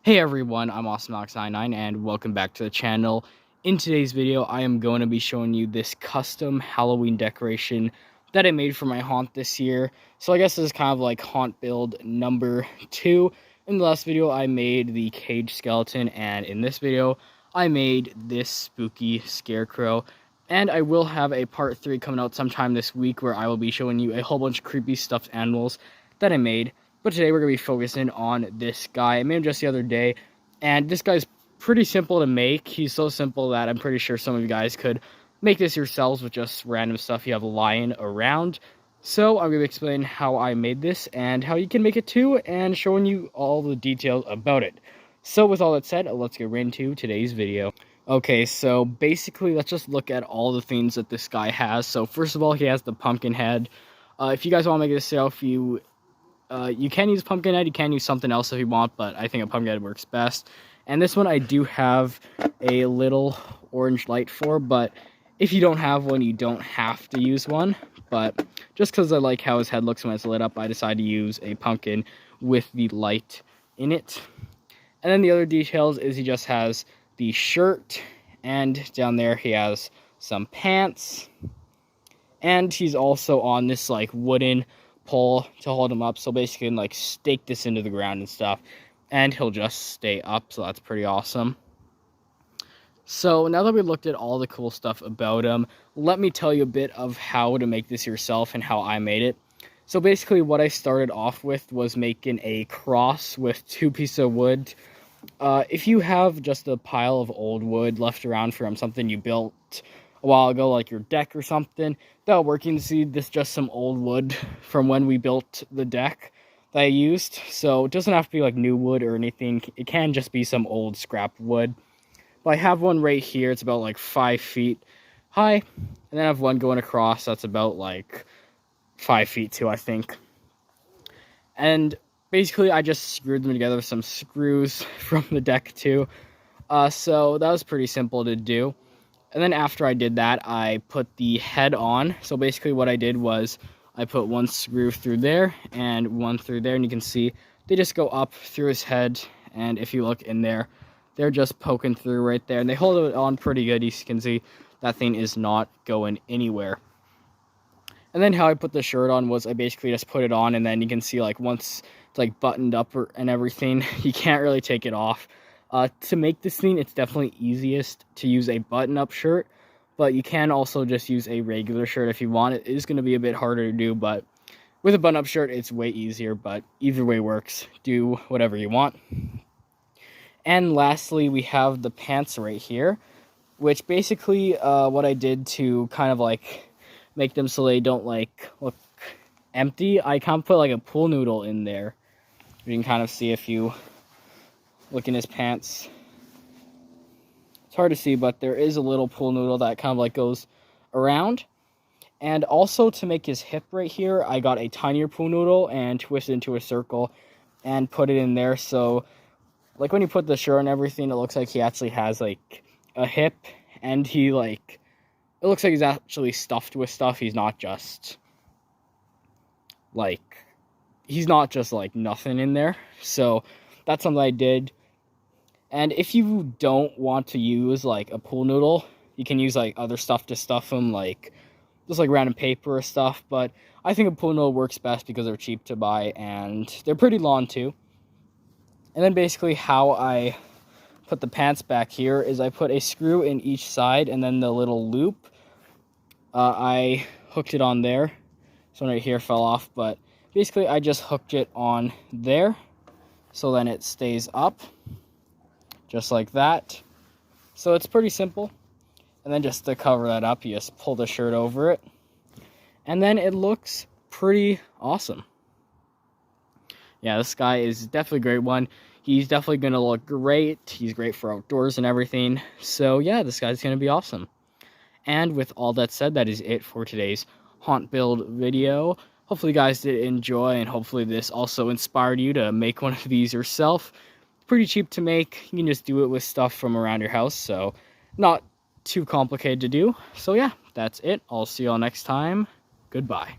Hey everyone, I'm AwesomeAlex99 and welcome back to the channel. In today's video, I am going to be showing you this custom Halloween decoration that I made for my haunt this year. So I guess this is kind of like haunt build number 2. In the last video, I made the cage skeleton, and in this video, I made this spooky Scarecrow. And I will have a part 3 coming out sometime this week where I will be showing you a whole bunch of creepy stuffed animals that I made. But today we're going to be focusing on this guy. I made him just the other day, and this guy's pretty simple to make. He's so simple that I'm pretty sure some of you guys could make this yourselves with just random stuff you have lying around. So I'm going to explain how I made this and how you can make it too, and showing you all the details about it. So with all that said, let's get right into today's video. Okay, so basically let's just look at all the things that this guy has. So first of all, he has the pumpkin head. If you guys want to make this yourself, you can use pumpkin head, you can use something else if you want, but I think a pumpkin head works best. And this one I do have a little orange light for, but if you don't have one, you don't have to use one. But just because I like how his head looks when it's lit up, I decided to use a pumpkin with the light in it. And then the other details is he just has the shirt, and down there he has some pants. And he's also on this like wooden pole to hold him up, so basically like stake this into the ground and stuff, and he'll just stay up, so that's pretty awesome. So now that we looked at all the cool stuff about him, let me tell you a bit of how to make this yourself and how I made it. So basically what I started off with was making a cross with 2 pieces of wood. If you have just a pile of old wood left around from something you built a while ago, like your deck or something, that'll work. You can see this just some old wood from when we built the deck that I used. So it doesn't have to be like new wood or anything. It can just be some old scrap wood. But I have one right here. It's about like 5 feet high. And then I have one going across that's about like 5 feet too, I think. And basically I just screwed them together with some screws from the deck too. So that was pretty simple to do. And then after I did that, I put the head on. So basically what I did was I put one screw through there and one through there. And you can see they just go up through his head. And if you look in there, they're just poking through right there. And they hold it on pretty good. You can see that thing is not going anywhere. And then how I put the shirt on was I basically just put it on. And then you can see like once it's like buttoned up and everything, you can't really take it off. To make this thing, it's definitely easiest to use a button-up shirt, but you can also just use a regular shirt if you want. It is going to be a bit harder to do, but with a button-up shirt, it's way easier, but either way works. Do whatever you want. And lastly, we have the pants right here, which basically what I did to kind of like make them so they don't like look empty, I kind of put like a pool noodle in there. You can kind of see if you look in his pants. It's hard to see, but there is a little pool noodle that kind of like goes around. And also to make his hip right here, I got a tinier pool noodle and twisted into a circle and put it in there. So like when you put the shirt and everything, it looks like he actually has like a hip, and he like, it looks like he's actually stuffed with stuff. He's not just like nothing in there. So that's something I did. And if you don't want to use like a pool noodle, you can use like other stuff to stuff them, like just like random paper or stuff. But I think a pool noodle works best because they're cheap to buy and they're pretty long too. And then basically how I put the pants back here is I put a screw in each side, and then the little loop, I hooked it on there. This one right here fell off, but basically I just hooked it on there, so then it stays up. Just like that. So it's pretty simple. And then just to cover that up, you just pull the shirt over it. And then it looks pretty awesome. Yeah, this guy is definitely a great one. He's definitely going to look great. He's great for outdoors and everything. So yeah, this guy's going to be awesome. And with all that said, that is it for today's haunt build video. Hopefully you guys did enjoy, and hopefully this also inspired you to make one of these yourself. Pretty cheap to make. You can just do it with stuff from around your house, so not too complicated to do. So yeah, that's it. I'll see y'all next time. Goodbye.